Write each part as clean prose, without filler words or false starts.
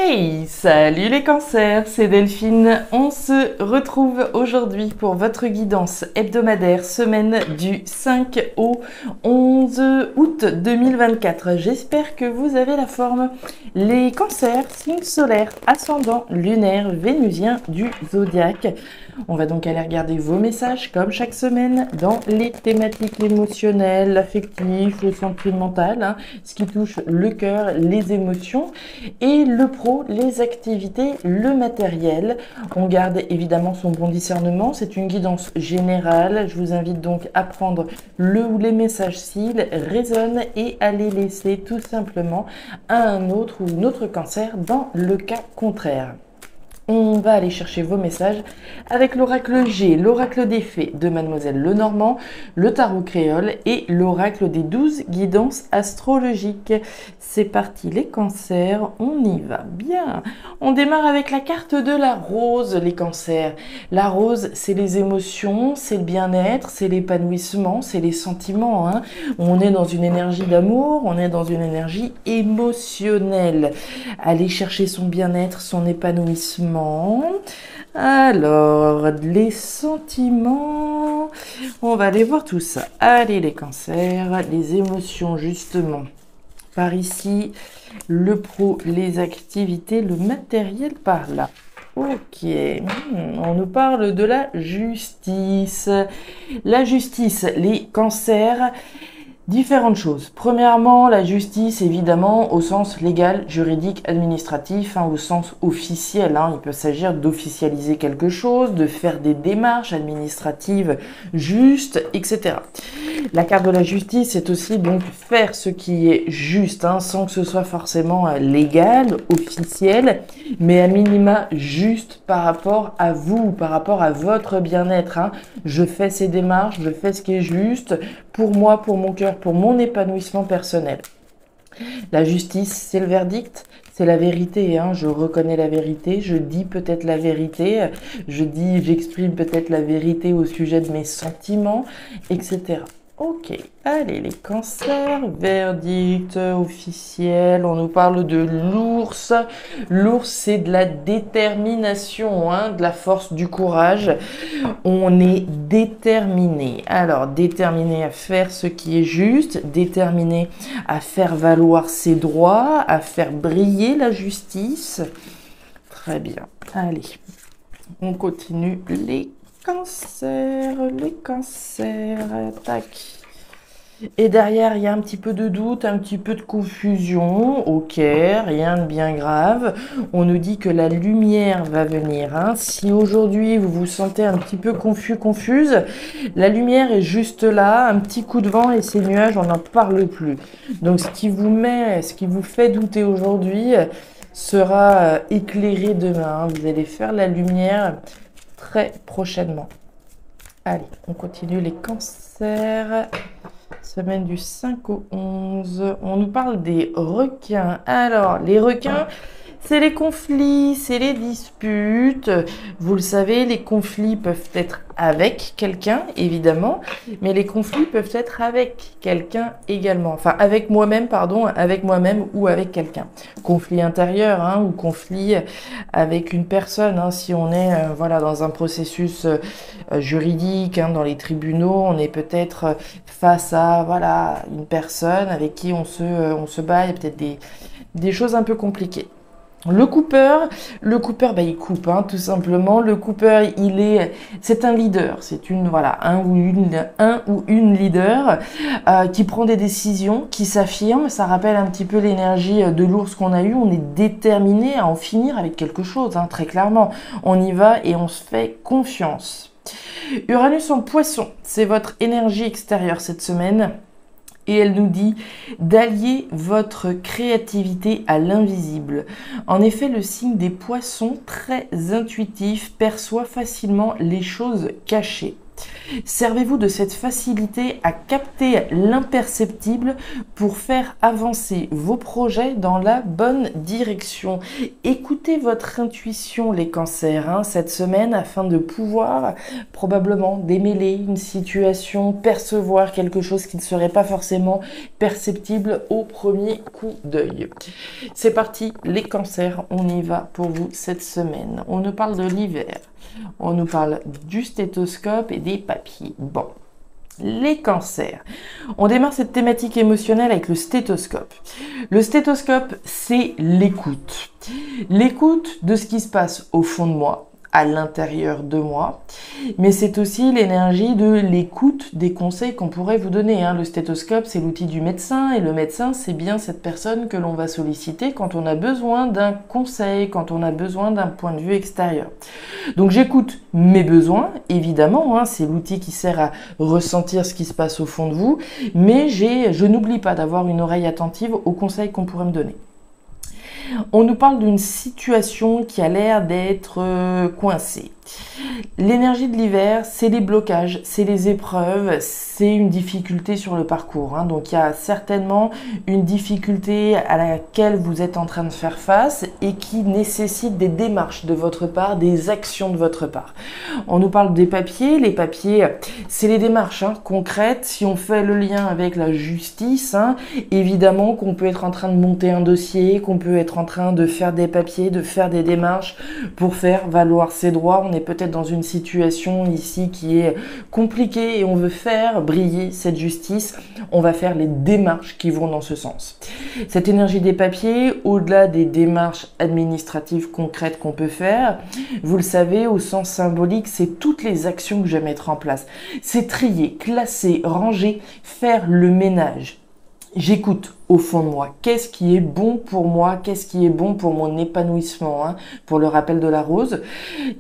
Hey, salut les cancers, c'est Delphine. On se retrouve aujourd'hui pour votre guidance hebdomadaire, semaine du 5 au 11 août 2024. J'espère que vous avez la forme. Les cancers, signe solaire, ascendant, lunaire, vénusien du zodiaque. On va donc aller regarder vos messages comme chaque semaine dans les thématiques émotionnelles, affectives, sentimentales, ce qui touche le cœur, les émotions et le pro, les activités, le matériel. On garde évidemment son bon discernement, c'est une guidance générale. Je vous invite donc à prendre le ou les messages s'ils résonnent et à les laisser tout simplement à un autre ou une autre cancer dans le cas contraire. On va aller chercher vos messages avec l'oracle G, l'oracle des fées de Mademoiselle Lenormand, le tarot créole et l'oracle des 12 guidances astrologiques. C'est parti les cancers, on y va bien. On démarre avec la carte de la rose, les cancers. La rose, c'est les émotions, c'est le bien-être, c'est l'épanouissement, c'est les sentiments. On est dans une énergie d'amour, on est dans une énergie émotionnelle. Aller chercher son bien-être, son épanouissement. Alors, les sentiments, on va aller voir tout ça. Allez les cancers, les émotions justement. Par ici, le pro, les activités, le matériel par là. Ok, on nous parle de la justice. La justice, les cancers. Différentes choses. Premièrement, la justice, évidemment, au sens légal, juridique, administratif, au sens officiel. Il peut s'agir d'officialiser quelque chose, de faire des démarches administratives justes, etc. La carte de la justice, c'est aussi donc faire ce qui est juste, sans que ce soit forcément légal, officiel, mais à minima juste par rapport à vous, par rapport à votre bien-être. Je fais ces démarches, je fais ce qui est juste pour moi, pour mon cœur, pour mon épanouissement personnel. La justice, c'est le verdict, c'est la vérité. Je reconnais la vérité, je dis peut-être la vérité, j'exprime peut-être la vérité au sujet de mes sentiments, etc. Ok, allez les cancers, verdict officiel, on nous parle de l'ours. L'ours, c'est de la détermination, de la force, du courage. On est déterminé. Alors, déterminé à faire ce qui est juste, déterminé à faire valoir ses droits, à faire briller la justice. Très bien, allez, on continue les cancers, tac. Et derrière, il y a un petit peu de doute, un petit peu de confusion. Ok, rien de bien grave. On nous dit que la lumière va venir. Si aujourd'hui, vous vous sentez un petit peu confus, confuse, la lumière est juste là, un petit coup de vent et ces nuages, on n'en parle plus. Donc, ce qui vous fait douter aujourd'hui sera éclairé demain. Vous allez faire la lumière très prochainement. Allez, on continue les cancers. Semaine du 5 au 11. On nous parle des requins. Alors, les requins, c'est les conflits, c'est les disputes. Vous le savez, les conflits peuvent être avec quelqu'un, évidemment, mais les conflits peuvent être avec quelqu'un également. Enfin, avec moi-même ou avec quelqu'un. Conflit intérieur, ou conflit avec une personne. Si on est dans un processus juridique, dans les tribunaux, on est peut-être face à une personne avec qui on se bat. Il y a peut-être des choses un peu compliquées. Le Cooper, il coupe, tout simplement. Le Cooper, c'est un leader, c'est un ou une leader qui prend des décisions, qui s'affirme. Ça rappelle un petit peu l'énergie de l'ours qu'on a eu. On est déterminé à en finir avec quelque chose, très clairement. On y va et on se fait confiance. Uranus en Poisson, c'est votre énergie extérieure cette semaine. Et elle nous dit d'allier votre créativité à l'invisible. En effet, le signe des poissons, très intuitif, perçoit facilement les choses cachées. Servez-vous de cette facilité à capter l'imperceptible pour faire avancer vos projets dans la bonne direction. Écoutez votre intuition, les cancers, cette semaine, afin de pouvoir probablement démêler une situation, percevoir quelque chose qui ne serait pas forcément perceptible au premier coup d'œil. C'est parti, les cancers, on y va pour vous cette semaine. On nous parle de l'hiver. On nous parle du stéthoscope et des papiers. Bon, les cancers. On démarre cette thématique émotionnelle avec le stéthoscope. Le stéthoscope, c'est l'écoute. L'écoute de ce qui se passe au fond de moi, à l'intérieur de moi, mais c'est aussi l'énergie de l'écoute des conseils qu'on pourrait vous donner. Le stéthoscope, c'est l'outil du médecin, et le médecin, c'est bien cette personne que l'on va solliciter quand on a besoin d'un conseil, quand on a besoin d'un point de vue extérieur. Donc j'écoute mes besoins, évidemment, c'est l'outil qui sert à ressentir ce qui se passe au fond de vous, mais je n'oublie pas d'avoir une oreille attentive aux conseils qu'on pourrait me donner. On nous parle d'une situation qui a l'air d'être coincée. L'énergie de l'hiver, c'est les blocages, c'est les épreuves, c'est une difficulté sur le parcours. Donc il y a certainement une difficulté à laquelle vous êtes en train de faire face et qui nécessite des démarches de votre part, des actions de votre part. On nous parle des papiers. Les papiers, c'est les démarches concrètes. Si on fait le lien avec la justice, évidemment qu'on peut être en train de monter un dossier, qu'on peut être en train de faire des papiers, de faire des démarches pour faire valoir ses droits. On est peut-être dans une situation ici qui est compliquée et on veut faire briller cette justice. On va faire les démarches qui vont dans ce sens. Cette énergie des papiers, au-delà des démarches administratives concrètes qu'on peut faire, vous le savez, au sens symbolique, c'est toutes les actions que je vais mettre en place. C'est trier, classer, ranger, faire le ménage. J'écoute au fond de moi. Qu'est-ce qui est bon pour moi? Qu'est-ce qui est bon pour mon épanouissement? Pour le rappel de la rose.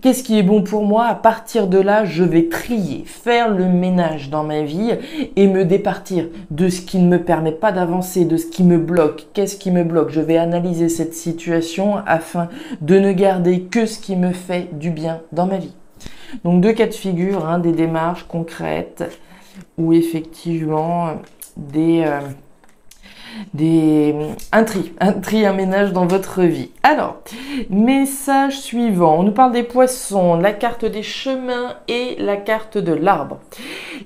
Qu'est-ce qui est bon pour moi? À partir de là, je vais trier, faire le ménage dans ma vie et me départir de ce qui ne me permet pas d'avancer, de ce qui me bloque. Qu'est-ce qui me bloque? Je vais analyser cette situation afin de ne garder que ce qui me fait du bien dans ma vie. Donc deux cas de figure, des démarches concrètes où effectivement un ménage dans votre vie. Alors, message suivant, on nous parle des poissons, la carte des chemins et la carte de l'arbre.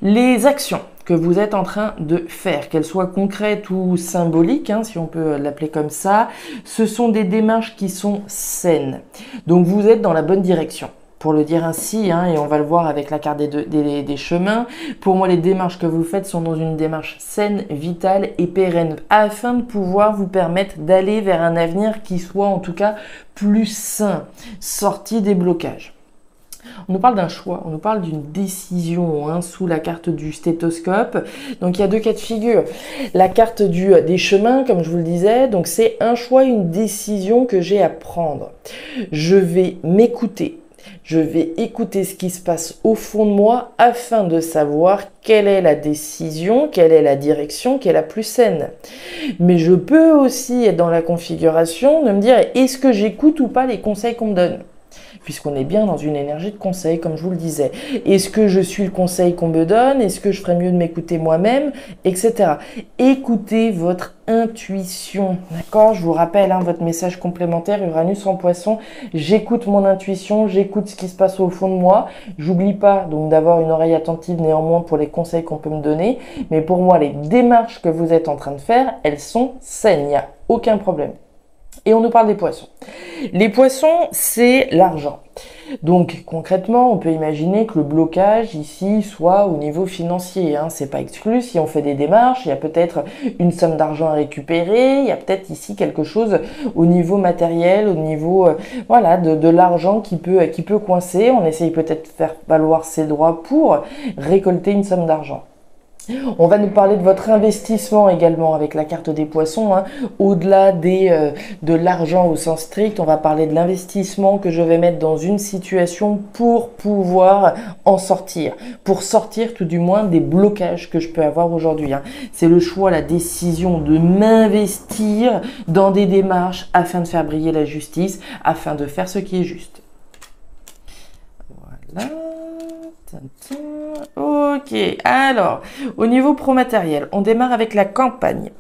Les actions que vous êtes en train de faire, qu'elles soient concrètes ou symboliques, si on peut l'appeler comme ça, ce sont des démarches qui sont saines. Donc vous êtes dans la bonne direction. Pour le dire ainsi, et on va le voir avec la carte des chemins, pour moi les démarches que vous faites sont dans une démarche saine, vitale et pérenne, afin de pouvoir vous permettre d'aller vers un avenir qui soit en tout cas plus sain, sorti des blocages. On nous parle d'un choix, on nous parle d'une décision sous la carte du stéthoscope. Donc il y a deux cas de figure. La carte des chemins, comme je vous le disais, donc c'est un choix, une décision que j'ai à prendre. Je vais m'écouter. Je vais écouter ce qui se passe au fond de moi afin de savoir quelle est la décision, quelle est la direction qui est la plus saine. Mais je peux aussi être dans la configuration de me dire, est-ce que j'écoute ou pas les conseils qu'on me donne ? Puisqu'on est bien dans une énergie de conseil, comme je vous le disais. Est-ce que je suis le conseil qu'on me donne? Est-ce que je ferais mieux de m'écouter moi-même? Etc. Écoutez votre intuition, d'accord? Je vous rappelle votre message complémentaire, Uranus en Poisson. J'écoute mon intuition, j'écoute ce qui se passe au fond de moi. J'oublie pas donc d'avoir une oreille attentive néanmoins pour les conseils qu'on peut me donner. Mais pour moi, les démarches que vous êtes en train de faire, elles sont saines, il n'y a aucun problème. Et on nous parle des poissons. Les poissons, c'est l'argent. Donc concrètement, on peut imaginer que le blocage ici soit au niveau financier. C'est pas exclu. Si on fait des démarches, il y a peut-être une somme d'argent à récupérer. Il y a peut-être ici quelque chose au niveau matériel, au niveau de l'argent qui peut coincer. On essaye peut-être de faire valoir ses droits pour récolter une somme d'argent. On va nous parler de votre investissement également avec la carte des poissons. Au-delà de l'argent au sens strict, on va parler de l'investissement que je vais mettre dans une situation pour pouvoir en sortir. Pour sortir tout du moins des blocages que je peux avoir aujourd'hui. C'est le choix, la décision de m'investir dans des démarches afin de faire briller la justice, afin de faire ce qui est juste. Voilà. Ok, alors, au niveau pro-matériel, on démarre avec la campagne.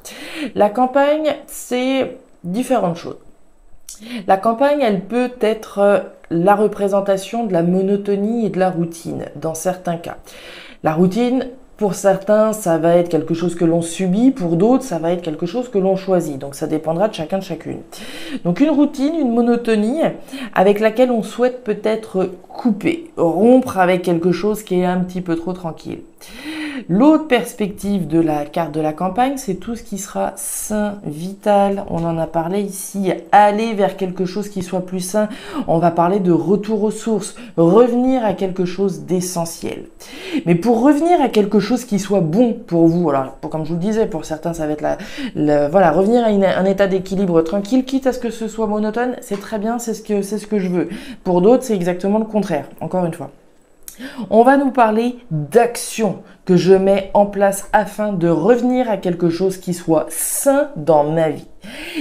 La campagne, c'est différentes choses. La campagne, elle peut être la représentation de la monotonie et de la routine, dans certains cas. La routine, pour certains, ça va être quelque chose que l'on subit, pour d'autres, ça va être quelque chose que l'on choisit. Donc ça dépendra de chacun, de chacune. Donc une routine, une monotonie avec laquelle on souhaite peut-être couper, rompre avec quelque chose qui est un petit peu trop tranquille. L'autre perspective de la carte de la campagne, c'est tout ce qui sera sain, vital. On en a parlé ici, aller vers quelque chose qui soit plus sain. On va parler de retour aux sources, revenir à quelque chose d'essentiel. Mais pour revenir à quelque chose qui soit bon pour vous, alors comme je vous le disais, pour certains, ça va être voilà, revenir à un état d'équilibre tranquille, quitte à ce que ce soit monotone, c'est très bien, c'est ce que je veux. Pour d'autres, c'est exactement le contraire, encore une fois. On va nous parler d'actions que je mets en place afin de revenir à quelque chose qui soit sain dans ma vie.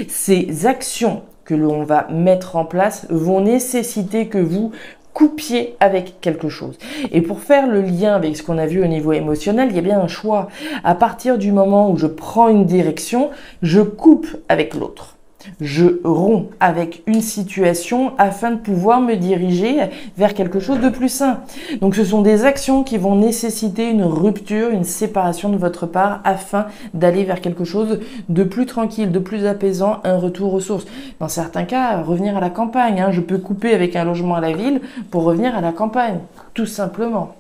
Ces actions que l'on va mettre en place vont nécessiter que vous coupiez avec quelque chose. Et pour faire le lien avec ce qu'on a vu au niveau émotionnel, il y a bien un choix. À partir du moment où je prends une direction, je coupe avec l'autre. Je romps avec une situation afin de pouvoir me diriger vers quelque chose de plus sain. Donc ce sont des actions qui vont nécessiter une rupture, une séparation de votre part afin d'aller vers quelque chose de plus tranquille, de plus apaisant, un retour aux sources. Dans certains cas, revenir à la campagne. Je peux couper avec un logement à la ville pour revenir à la campagne, tout simplement.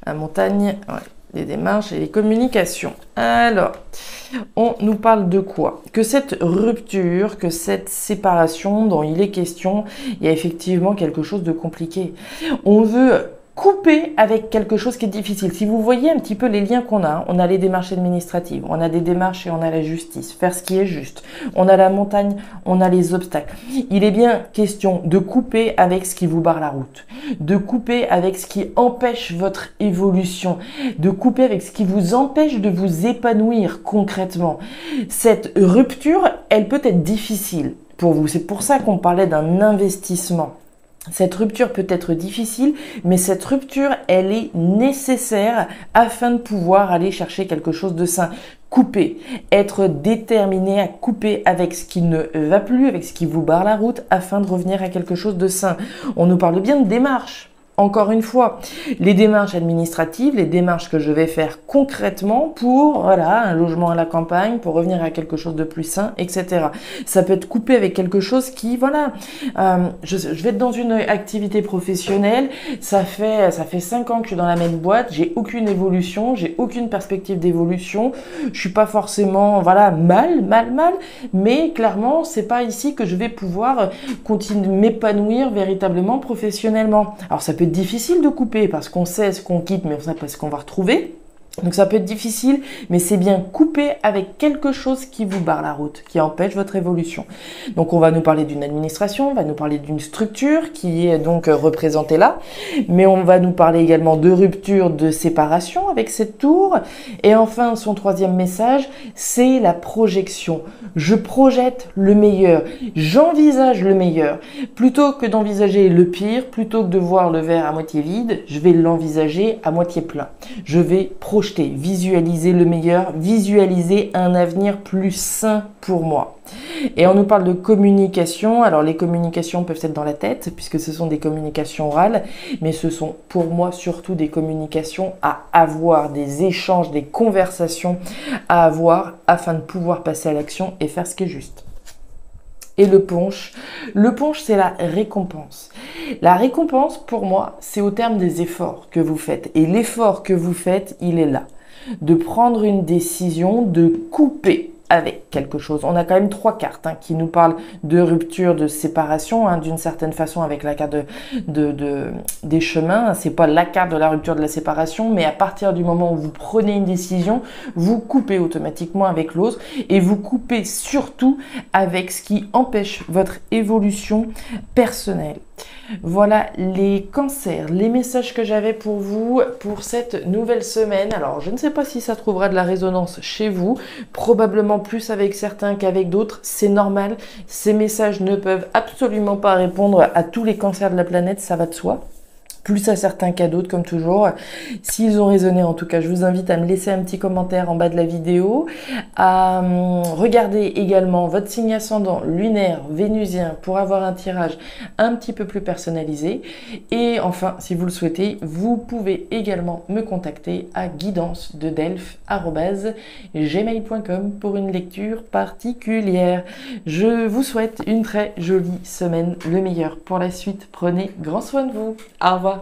La montagne, ouais. Les démarches et les communications. Alors, on nous parle de quoi? Que cette rupture, que cette séparation dont il est question, il y a effectivement quelque chose de compliqué. On veut couper avec quelque chose qui est difficile. Si vous voyez un petit peu les liens qu'on a, on a les démarches administratives, on a des démarches et on a la justice, faire ce qui est juste. On a la montagne, on a les obstacles. Il est bien question de couper avec ce qui vous barre la route, de couper avec ce qui empêche votre évolution, de couper avec ce qui vous empêche de vous épanouir concrètement. Cette rupture, elle peut être difficile pour vous. C'est pour ça qu'on parlait d'un investissement. Cette rupture peut être difficile, mais cette rupture, elle est nécessaire afin de pouvoir aller chercher quelque chose de sain. Couper, être déterminé à couper avec ce qui ne va plus, avec ce qui vous barre la route, afin de revenir à quelque chose de sain. On nous parle bien de démarche. Encore une fois, les démarches administratives, les démarches que je vais faire concrètement pour un logement à la campagne, pour revenir à quelque chose de plus sain, etc. Ça peut être coupé avec quelque chose qui, je vais être dans une activité professionnelle, ça fait 5 ans que je suis dans la même boîte, j'ai aucune évolution, j'ai aucune perspective d'évolution, je suis pas forcément, mal, mais clairement, c'est pas ici que je vais pouvoir continuer m'épanouir véritablement professionnellement. Alors ça peut être difficile de couper parce qu'on sait ce qu'on quitte, mais on sait pas ce qu'on va retrouver. Donc ça peut être difficile, mais c'est bien couper avec quelque chose qui vous barre la route, qui empêche votre évolution. Donc on va nous parler d'une administration, on va nous parler d'une structure qui est donc représentée là, mais on va nous parler également de rupture, de séparation avec cette tour. Et enfin, son troisième message, c'est la projection. Je projette le meilleur, j'envisage le meilleur. Plutôt que d'envisager le pire, plutôt que de voir le verre à moitié vide, je vais l'envisager à moitié plein. Je vais projeter, visualiser le meilleur, visualiser un avenir plus sain pour moi. Et on nous parle de communication. Alors les communications peuvent être dans la tête puisque ce sont des communications orales, mais ce sont pour moi surtout des communications à avoir, des échanges, des conversations à avoir afin de pouvoir passer à l'action et faire ce qui est juste. Et le punch, c'est la récompense. La récompense, pour moi, c'est au terme des efforts que vous faites. Et l'effort que vous faites, il est là. De prendre une décision, de couper avec quelque chose. On a quand même 3 cartes qui nous parlent de rupture, de séparation, d'une certaine façon avec la carte des chemins. C'est pas la carte de la rupture, de la séparation, mais à partir du moment où vous prenez une décision, vous coupez automatiquement avec l'autre et vous coupez surtout avec ce qui empêche votre évolution personnelle. Voilà les cancers, les messages que j'avais pour vous pour cette nouvelle semaine. Alors, je ne sais pas si ça trouvera de la résonance chez vous, probablement plus avec certains qu'avec d'autres, c'est normal. Ces messages ne peuvent absolument pas répondre à tous les cancers de la planète, ça va de soi. plus à certains cas d'autres, comme toujours. S'ils ont résonné, en tout cas, je vous invite à me laisser un petit commentaire en bas de la vidéo, à regarder également votre signe ascendant lunaire, vénusien, pour avoir un tirage un petit peu plus personnalisé. Et enfin, si vous le souhaitez, vous pouvez également me contacter à guidance-de-delphes@gmail.com pour une lecture particulière. Je vous souhaite une très jolie semaine, le meilleur pour la suite. Prenez grand soin de vous. Au revoir.